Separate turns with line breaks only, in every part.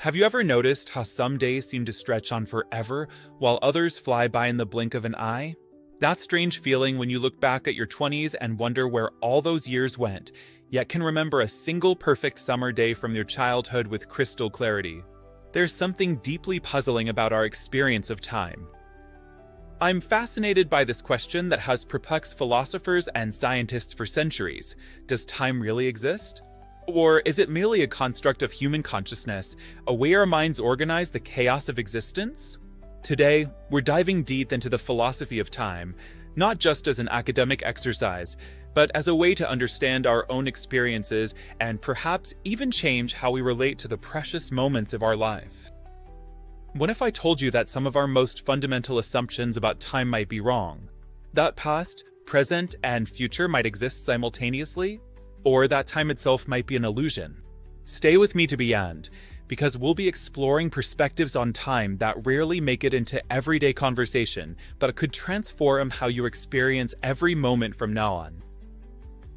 Have you ever noticed how some days seem to stretch on forever while others fly by in the blink of an eye? That strange feeling when you look back at your 20s and wonder where all those years went, yet can remember a single perfect summer day from your childhood with crystal clarity. There's something deeply puzzling about our experience of time. I'm fascinated by this question that has perplexed philosophers and scientists for centuries. Does time really exist? Or is it merely a construct of human consciousness, a way our minds organize the chaos of existence? Today, we're diving deep into the philosophy of time, not just as an academic exercise, but as a way to understand our own experiences and perhaps even change how we relate to the precious moments of our life. What if I told you that some of our most fundamental assumptions about time might be wrong? That past, present, and future might exist simultaneously? Or that time itself might be an illusion? Stay with me to the end, because we'll be exploring perspectives on time that rarely make it into everyday conversation, but could transform how you experience every moment from now on.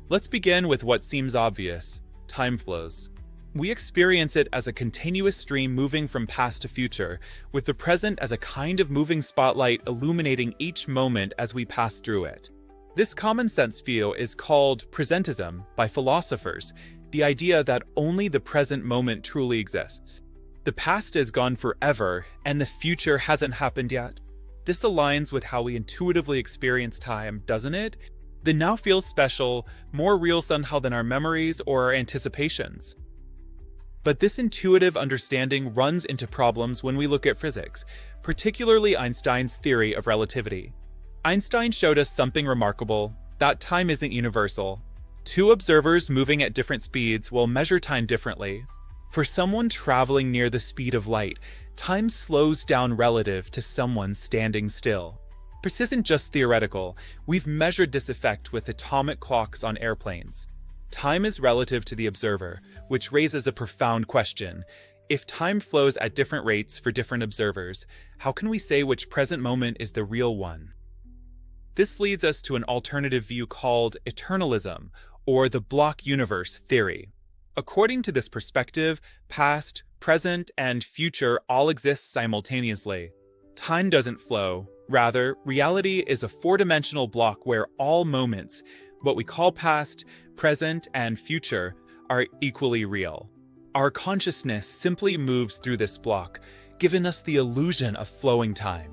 Let's begin with what seems obvious: time flows. We experience it as a continuous stream moving from past to future, with the present as a kind of moving spotlight illuminating each moment as we pass through it. This common-sense view is called Presentism by philosophers, the idea that only the present moment truly exists. The past is gone forever, and the future hasn't happened yet. This aligns with how we intuitively experience time, doesn't it? The now feels special, more real somehow than our memories or our anticipations. But this intuitive understanding runs into problems when we look at physics, particularly Einstein's theory of relativity. Einstein showed us something remarkable: that time isn't universal. Two observers moving at different speeds will measure time differently. For someone traveling near the speed of light, time slows down relative to someone standing still. This isn't just theoretical. We've measured this effect with atomic clocks on airplanes. Time is relative to the observer, which raises a profound question. If time flows at different rates for different observers, how can we say which present moment is the real one? This leads us to an alternative view called Eternalism, or the block universe theory. According to this perspective, past, present, and future all exist simultaneously. Time doesn't flow. Rather, reality is a four-dimensional block where all moments, what we call past, present, and future, are equally real. Our consciousness simply moves through this block, giving us the illusion of flowing time.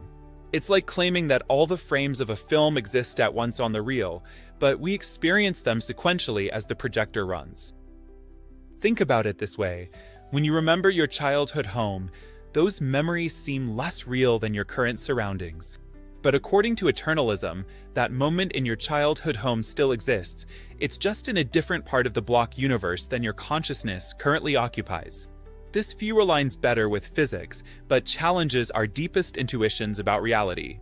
It's like claiming that all the frames of a film exist at once on the reel, but we experience them sequentially as the projector runs. Think about it this way: when you remember your childhood home, those memories seem less real than your current surroundings. But according to Eternalism, that moment in your childhood home still exists. It's just in a different part of the block universe than your consciousness currently occupies. This view aligns better with physics, but challenges our deepest intuitions about reality.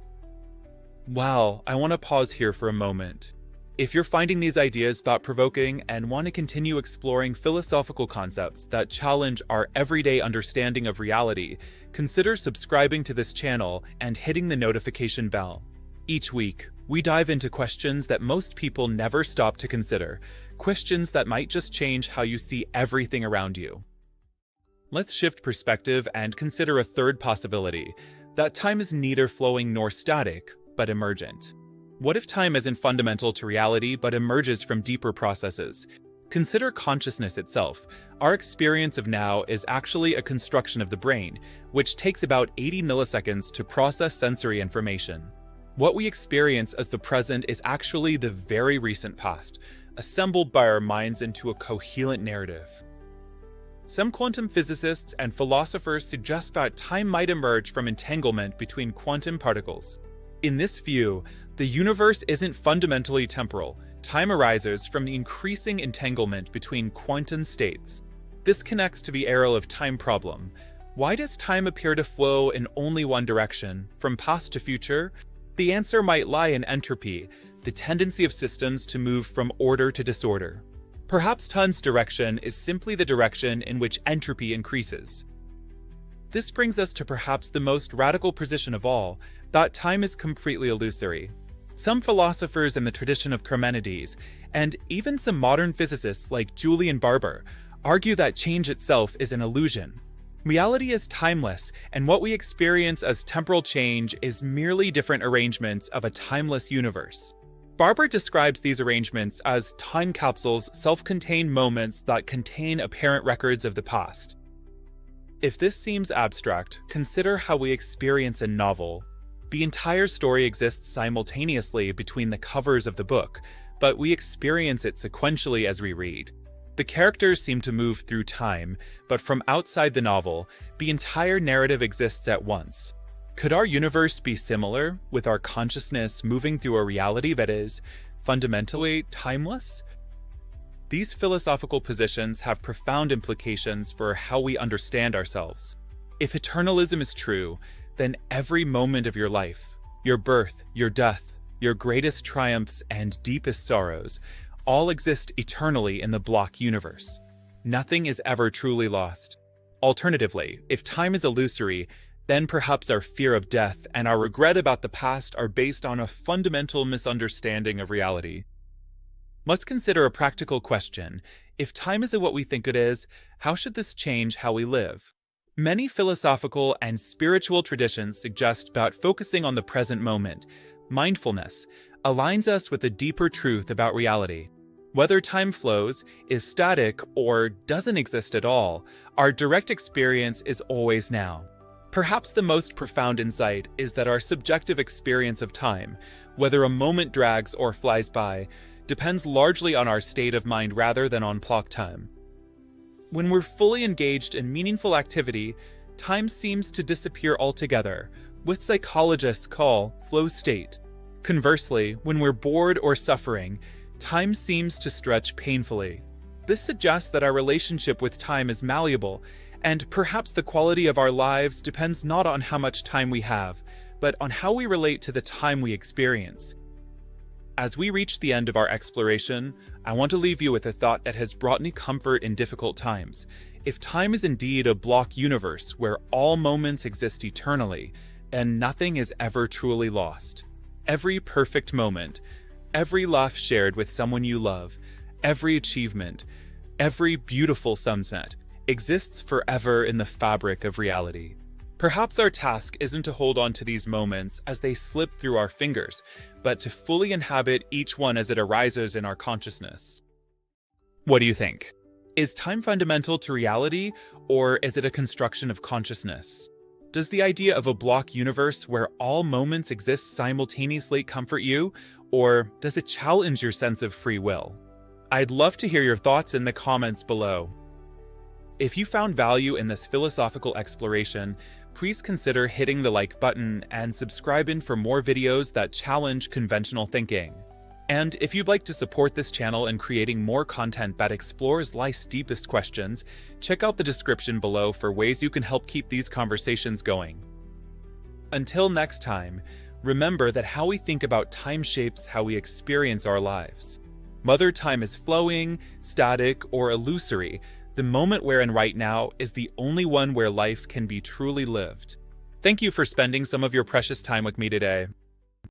Wow, I want to pause here for a moment. If you're finding these ideas thought-provoking and want to continue exploring philosophical concepts that challenge our everyday understanding of reality, consider subscribing to this channel and hitting the notification bell. Each week, we dive into questions that most people never stop to consider, questions that might just change how you see everything around you. Let's shift perspective and consider a third possibility: that time is neither flowing nor static, but emergent. What if time isn't fundamental to reality but emerges from deeper processes? Consider consciousness itself. Our experience of now is actually a construction of the brain, which takes about 80 milliseconds to process sensory information. What we experience as the present is actually the very recent past, assembled by our minds into a coherent narrative. Some quantum physicists and philosophers suggest that time might emerge from entanglement between quantum particles. In this view, the universe isn't fundamentally temporal. Time arises from the increasing entanglement between quantum states. This connects to the era of time problem. Why does time appear to flow in only one direction, from past to future? The answer might lie in entropy, the tendency of systems to move from order to disorder. Perhaps time's direction is simply the direction in which entropy increases. This brings us to perhaps the most radical position of all, that time is completely illusory. Some philosophers in the tradition of Parmenides, and even some modern physicists like Julian Barber, argue that change itself is an illusion. Reality is timeless, and what we experience as temporal change is merely different arrangements of a timeless universe. Barber describes these arrangements as time capsules, self-contained moments that contain apparent records of the past. If this seems abstract, consider how we experience a novel. The entire story exists simultaneously between the covers of the book, but we experience it sequentially as we read. The characters seem to move through time, but from outside the novel, the entire narrative exists at once. Could our universe be similar, with our consciousness moving through a reality that is fundamentally timeless? These philosophical positions have profound implications for how we understand ourselves. If eternalism is true, then every moment of your life, your birth, your death, your greatest triumphs and deepest sorrows, all exist eternally in the block universe. Nothing is ever truly lost. Alternatively, if time is illusory, then perhaps our fear of death and our regret about the past are based on a fundamental misunderstanding of reality. Let's consider a practical question. If time isn't what we think it is, how should this change how we live? Many philosophical and spiritual traditions suggest that focusing on the present moment, mindfulness, aligns us with a deeper truth about reality. Whether time flows, is static, or doesn't exist at all, our direct experience is always now. Perhaps the most profound insight is that our subjective experience of time, whether a moment drags or flies by, depends largely on our state of mind rather than on clock time. When we're fully engaged in meaningful activity, time seems to disappear altogether, what psychologists call flow state. Conversely, when we're bored or suffering, time seems to stretch painfully. This suggests that our relationship with time is malleable, and perhaps the quality of our lives depends not on how much time we have, but on how we relate to the time we experience. As we reach the end of our exploration, I want to leave you with a thought that has brought me comfort in difficult times. If time is indeed a block universe where all moments exist eternally, and nothing is ever truly lost, every perfect moment, every laugh shared with someone you love, every achievement, every beautiful sunset, exists forever in the fabric of reality. Perhaps our task isn't to hold on to these moments as they slip through our fingers, but to fully inhabit each one as it arises in our consciousness. What do you think? Is time fundamental to reality, or is it a construction of consciousness? Does the idea of a block universe where all moments exist simultaneously comfort you, or does it challenge your sense of free will? I'd love to hear your thoughts in the comments below. If you found value in this philosophical exploration, please consider hitting the like button and subscribing for more videos that challenge conventional thinking. And if you'd like to support this channel in creating more content that explores life's deepest questions, check out the description below for ways you can help keep these conversations going. Until next time, remember that how we think about time shapes how we experience our lives. Whether time is flowing, static, or illusory, the moment we're in right now is the only one where life can be truly lived. Thank you for spending some of your precious time with me today.